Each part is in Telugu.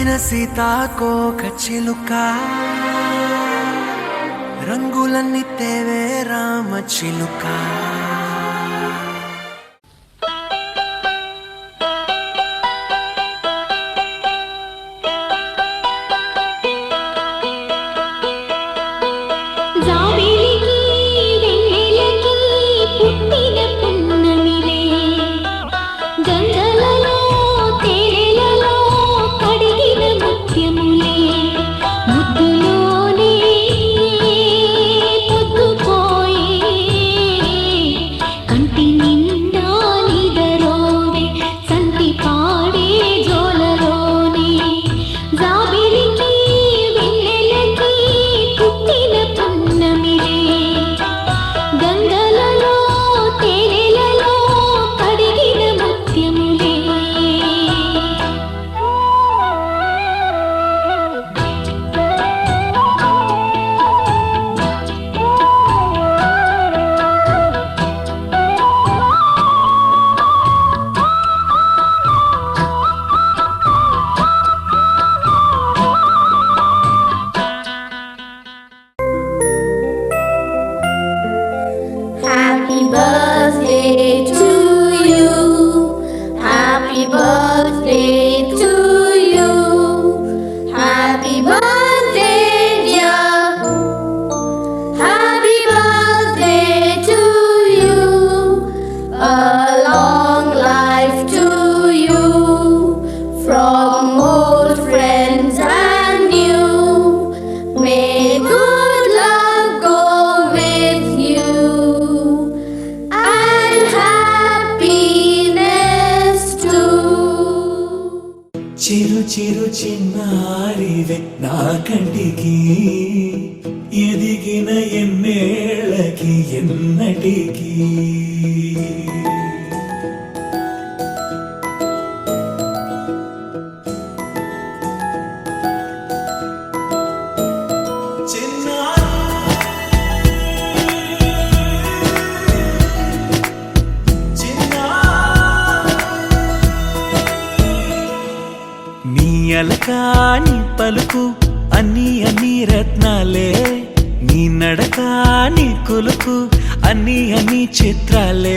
అందమైన సీతాకోక చిలుక రంగులన్నీ తేవే రామ చిలుక. చిరు చిరు చిన్నారివే నా కంటికి ఎదిగిన ఎన్నేళ్ళకి ఎన్నటికి నీ పలుకు అన్ని అన్ని రత్నాలే, నీ నడక నీ కొలుకు అన్ని అన్ని చిత్రాలే.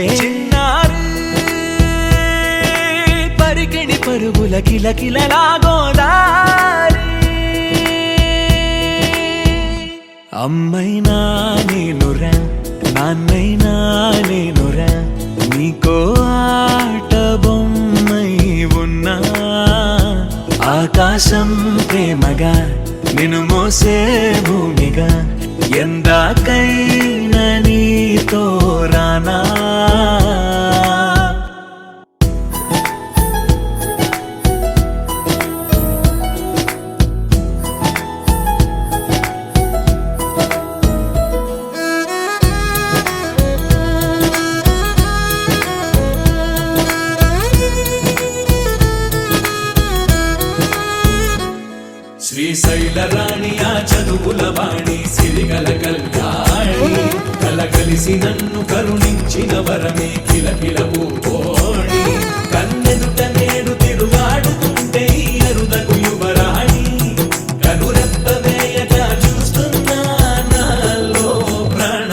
పరికిణి పరుగుల కిలకిలలా గోదారి, అమ్మైనా నేనురా నాన్నైనా నేనురా, నీకో ఆట బొమ్మై ఉన్నా. ఆకాశం ప్రేమగా నిన్ను మోసే భూమిగా, ఎందాకైనా నీతో రానా. శ్రీశైల రాణి ఆ చదువుల వాణి, సిరిగల కళ్యాణి, కలగలిసి నన్ను కరుణించిన వరమే కిలకిల పూకోణి. కన్నెదుట నేడు తిరుగాడుతుంటే అరుదకు యువరాణి, కనురెప్ప వేయక చూస్తున్నా నాలో ప్రాణ.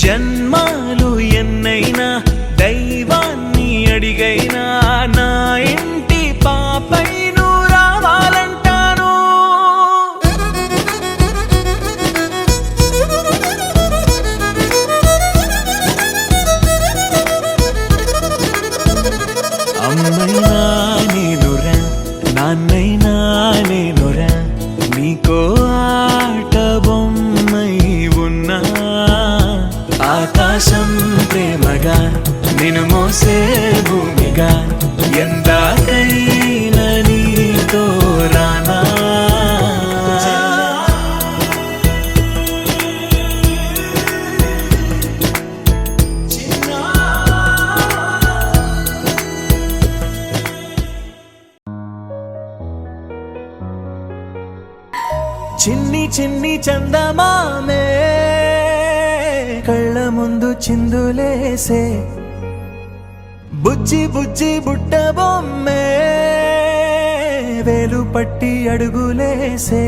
జన్మాలు ఎన్నైనా దైవాన్ని అడిగైనా నా ఇంటి పాపై నువ్వు రావాలంటాను. అమ్మైనా నేనురా నాన్నైనా నేనురా, నీకో ఆట బొమ్మై ఉన్నా. ఆకాశం ప్రేమగా నిన్ను మోసే భూమిగా, ఎందాకైనా నీతో రానా. చిన్నా చిన్ని చందమామే కళ్ళ ముందు చిందులేసే బుజ్జి బుజ్జి బుట్ట బొమ్మే వేలు పట్టి అడుగులేసే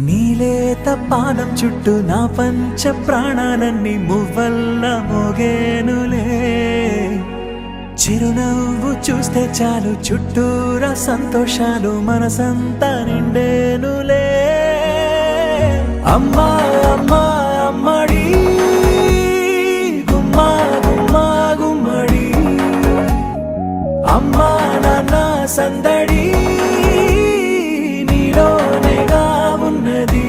నీలేత పాదం చుట్టూ నా పంచ ప్రాణాలన్నీ మువ్వల్ల మోగేనులే చిరునవ్వు చూస్తే చాలు చుట్టూరా సంతోషాలు మనసంతా నిండేనులే అమ్మా అమ్మా అమ్మడి గుమ్మా గుమ్మా గుమ్మడి అమ్మా నాన్న సందడి నీలోనేగా ఉన్నది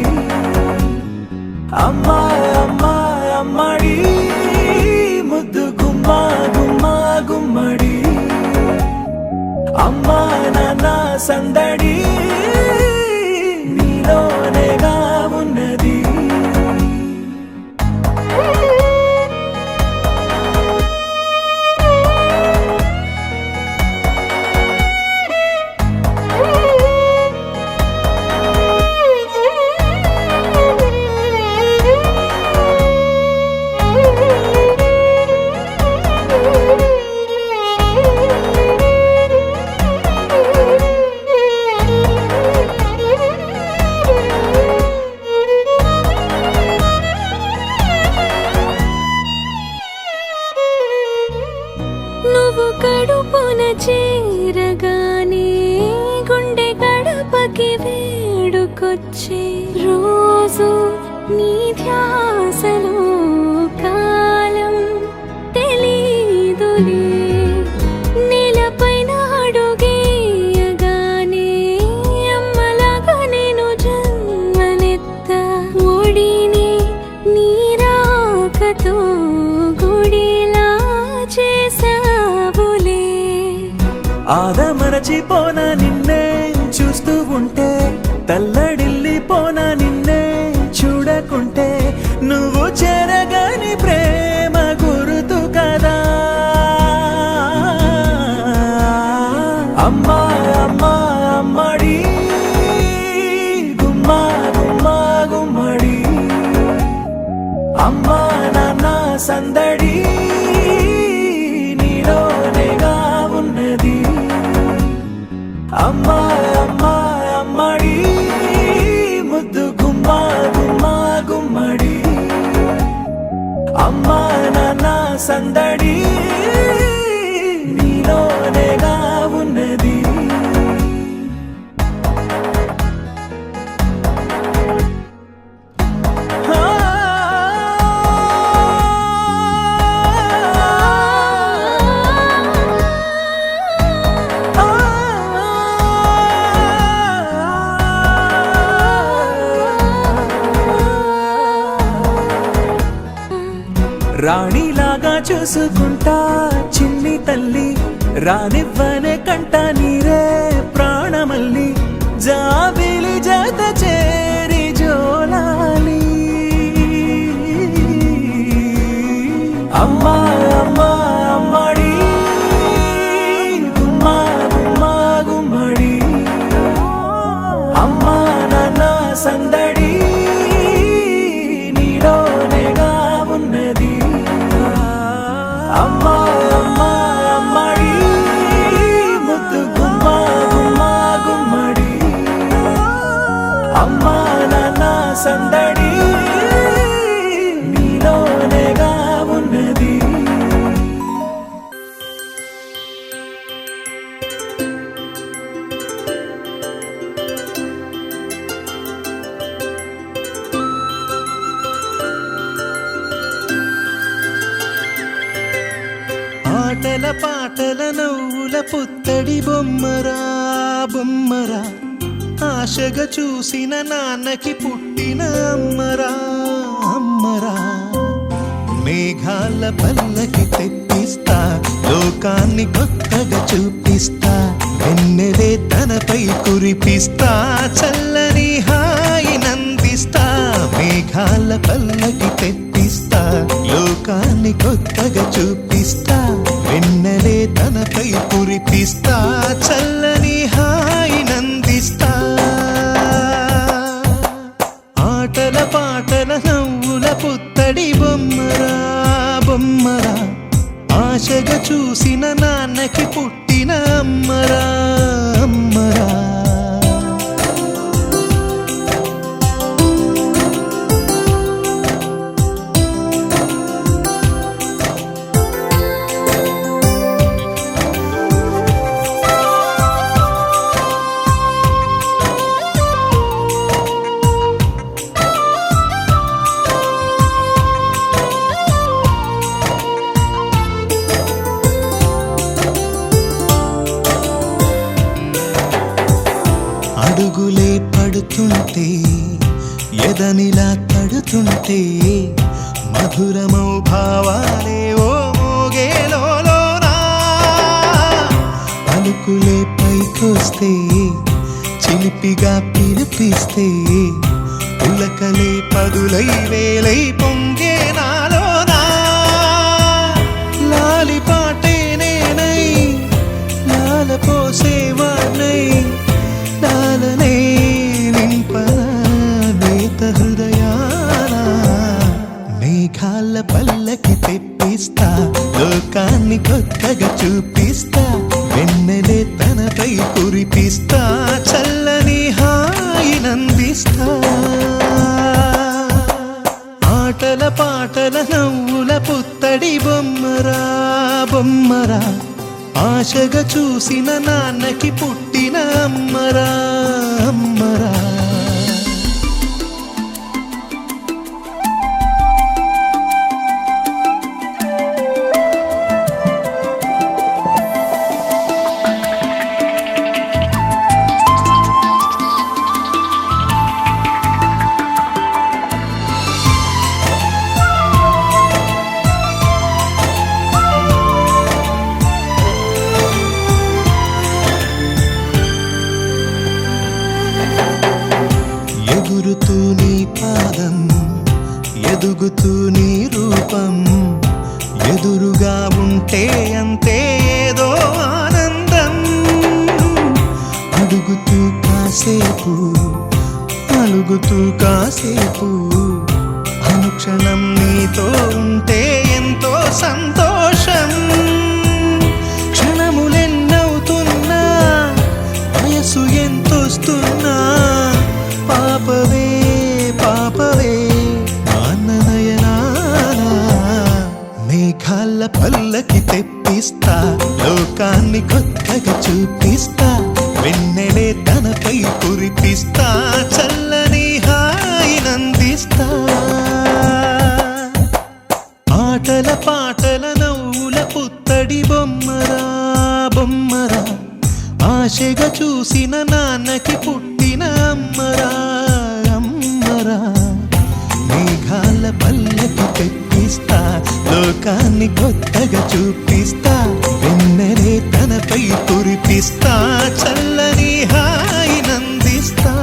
అమ్మా అమ్మా అమ్మడి ముద్దు గుమ్మా గుమ్మా గుమ్మడి అమ్మా నాన్న సందడి నీలోనేగా ఉన్నది నువ్వు కడుపున చేరగానే గుండె గడపకి వేడుకొచ్చే రోజు నీ ధ్యాసలో కాలం తెలీదులే నేలపైన అడుగేయగానే అమ్మలాగా నేను జన్మనెత్త ఒడిని నీ రాకతో గుడిలా చేసావులే ఆదమరచిపోనా నిన్నే చూస్తూ ఉంటే తల్లడిల్లిపోనా నిన్నే చూడకుంటే నువ్వు చెరగని ప్రేమ గుర్తు కదా అమ్మా అమ్మా అమ్మడి గుమ్మా గుమ్మా గుమ్మడి అమ్మా నాన్న సందడి నీలోనేగా ఉన్నది అమ్మా అమ్మా అమ్మడి ముద్దు గుమ్మా గుమ్మా గుమ్మడి అమ్మా నాన్న సందడి నీలోనేగా ఉన్నది రాణిలాగా చూసుకుంటా చిన్ని తల్లి రానివ్వనే కంట నీరే ప్రాణమల్లి జాబిలి జత చేరి జోలాలి అమ్మా అమ్మా అమ్మడి గుమ్మా గుమ్మా గుమ్మడి అమ్మా నాన్న సందడి నీలోనేగా ఉన్నది అమ్మా అమ్మా అమ్మడి ముద్దు గుమ్మా గుమ్మా గుమ్మడి అమ్మా నాన్న సందడి నీలోనేగా ఉన్నది ఆటల పాటల నవ్వుల పుత్తడి బొమ్మరా బొమ్మరా ఆశగా చూసిన నాన్నకి పుట్టిన అమ్మరా అమ్మరా మేఘాల పల్లకి తెప్పిస్తా లోకాన్ని కొత్తగా చూపిస్తా వెన్నెలే తనపై కురిపిస్తా చల్లని హాయి నందిస్తా మేఘాల పల్లకి తెప్పిస్తా లోకాన్ని కొత్తగా చూపిస్తా వెన్నెలే తనపై కురిపిస్తా చల్లని హాయి నందిస్తా బొమ్మరా ఆశగా చూసిన నాన్నకి పుట్టిన అమ్మరా అమ్మరా అడుగులే పడుతుంటే ఎదనిలా తడుతుంటే మధురమౌ భావాలే ఓ మోగేలోనా పలుకులే పైకొస్తే చిలిపిగా పిలిపిస్తే పులకలే పదులై వేలై పొంగే నాలోనా లాలి పాటే నేనై లాల పోసేవాణ్ణై లాలనే నింపన నేత హృదయాన మేఘాల పల్లకి తెప్పిస్తా లోకాన్ని కొత్తగా చూపిస్తా వెన్నెలే తనపై కురిపిస్తా చల్లని హాయినందిస్తా ఆటల పాటల నవ్వుల పుత్తడి బొమ్మరా బొమ్మరా ఆశగా చూసిన నాన్నకి పుట్టిన అమ్మరా అమ్మరా ఎగురుతూ నీ పాదం ఎదుగుతూ నీ రూపం ఎదురుగా ఉంటే అంతే ఏదో ఆనందం అడుగుతూ కాసేపు అలుగుతూ కాసేపు అనుక్షణం నీతో ఉంటే ఎంతో సంతోషం క్షణములెన్నవుతున్నా వయసు ఎంతొస్తున్నా పాపవే పాపవే నాన్ననయనానా మేఘాల పల్లకి తెప్పిస్తా లోకాన్ని కొత్తగా చూపిస్తా వెన్నెలే తనపై కురిపిస్తా చల్లని హాయినందిస్తా ఆటల పాటల నవ్వుల పుత్తడి బొమ్మరా బొమ్మరా ఆశగా చూసిన నాన్నకి పుట్టిన అమ్మరా అమ్మరా మేఘాల పల్లకి తెప్పిస్తా లోకాన్ని కొత్తగా చూపిస్తా వెన్నెలే తనపై కురిపిస్తా చల్లని హాయినందిస్తా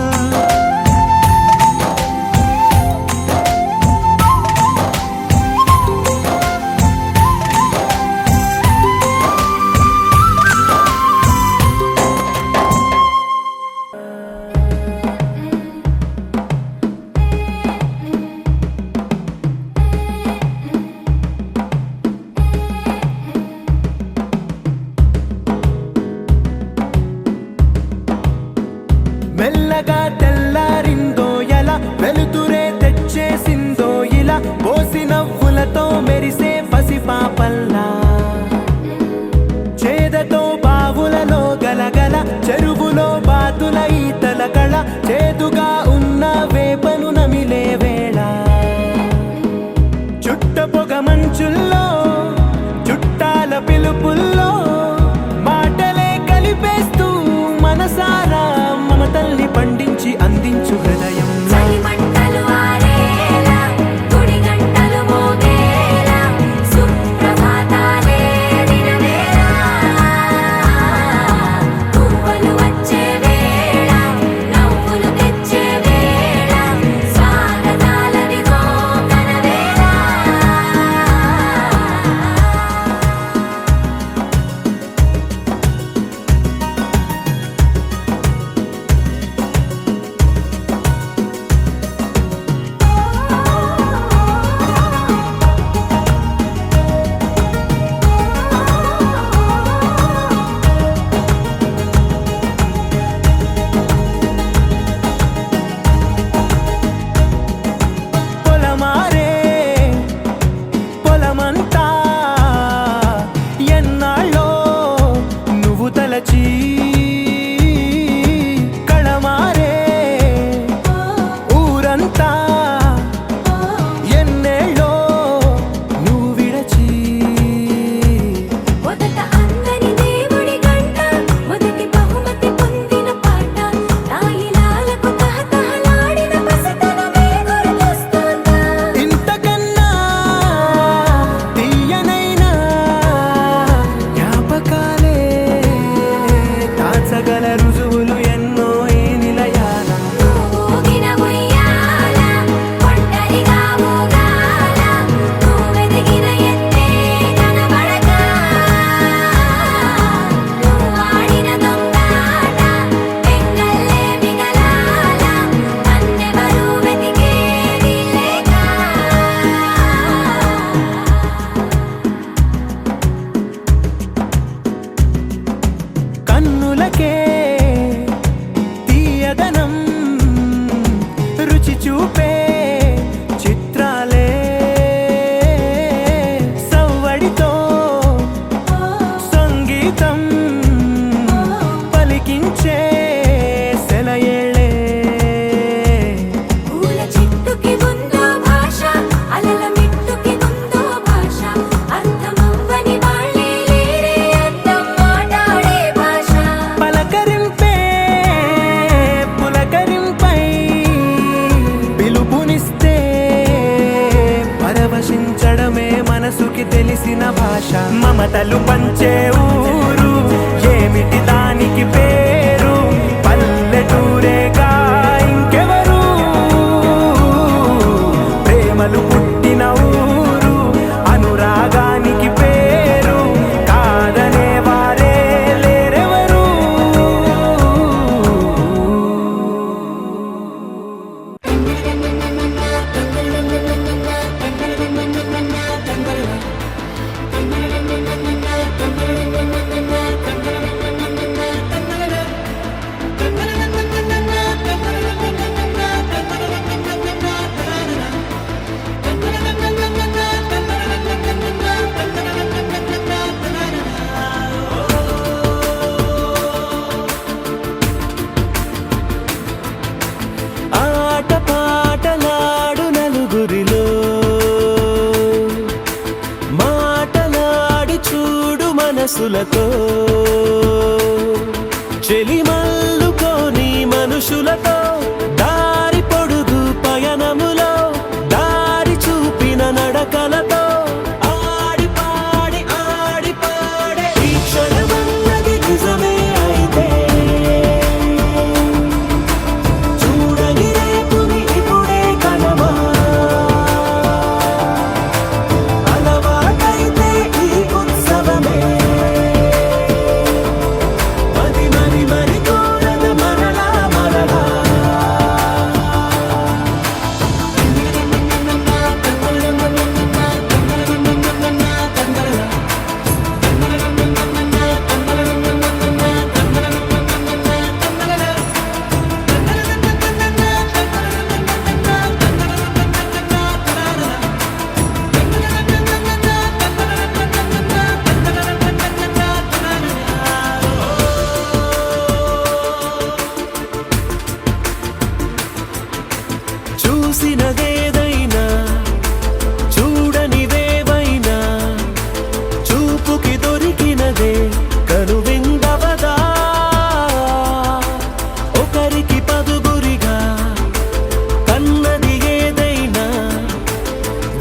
మెల్లగా తెల్లారిందో ఎలా వెలుతురే తెచ్చేసిందో ఇలా పోసి నవ్వులతో మెరిసే పసిపాపల్లా చేదతో బావులలో గలగల చెరువులో బాతుల ఈతల కళ చేదుగా ఉన్న వేపను నమిలే వేళ చుట్ట పొగ మంచుల్లో చుట్టాల పిలుపుల్లో మాటలే కలిపేస్తూ మనసారా మమతల్ని పండించి అందించు హృదయం చలిమంటలు ఆరేలా గుడి గంటలు మోగేలా సుప్రభాతాలే దినవేళ పువ్వులు వచ్చే వేళ నవ్వులు తెచ్చే వేళ స్వాగతాలదిగో కనవేళ భాష మమతలు పంచే ఊరు ఏమిటి దానికి పేరు పల్లెటూరేగా ఇంకెవరు ప్రేమలు పుట్టిన ఊరు అనురాగానికి పేరు కాదనే వారే లేరెవరు ఆట పాటలాడు నలుగురిలో మాటలాడి చూడు మనసులతో చెలిమల్లుకోని మనుషులతో దారి పొడుగు పయనములో దారి చూపిన నడకలతో ఆడి పాడి ఈ క్షణమన్నది నిజమే అయితే చూడని రేపుని ఇప్పుడే కనమా అలవాటైతే ఈ ఉత్సవమే మరి కోరద మరలా చూసినదేదైనా చూడనివేవైనా చూపుకి దొరికినదే కనువిందవదా ఒకరికి పదుగురిగా కన్నది ఏదైనా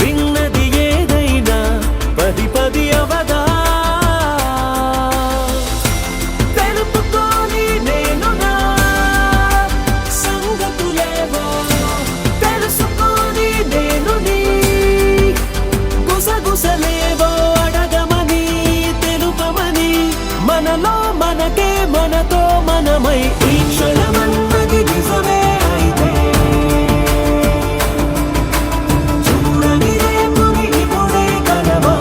విన్నది ఏదైనా పది అవదా తెలుపుకోని నేను నా సంగతులేవో తెలుసుకొని నేను నీ గుసగుసలేవో అడగమని తెలుపమని మనలో మనకే మనతో మనమై ఈ క్షణమన్నది నిజమే అయితే చూడని రేపుని ఇప్పుడే కనవా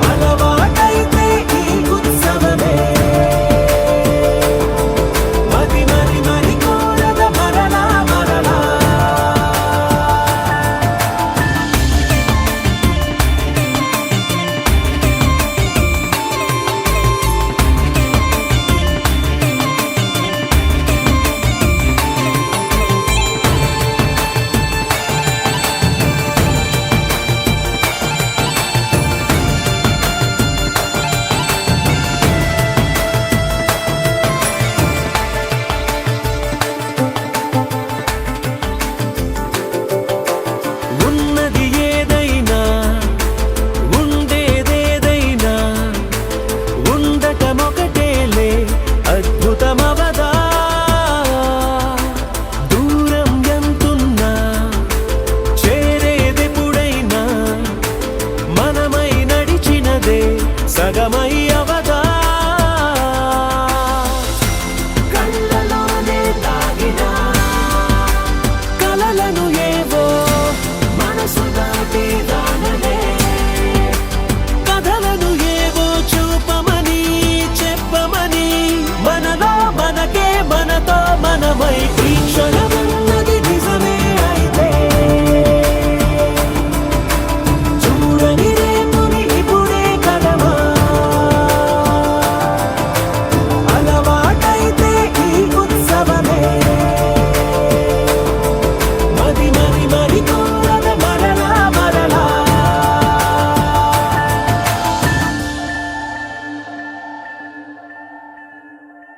అలవాటైతే ఈ ఉత్సవమే మరి కోరద మరలా ఉన్నది ఏదైనా ఉండేదేదైనా ఉండటమొకటేలే అద్భుతమవదా దూరం ఎంతున్నా చేరేదెప్పుడైనా మనమై నడిచినదే సగమై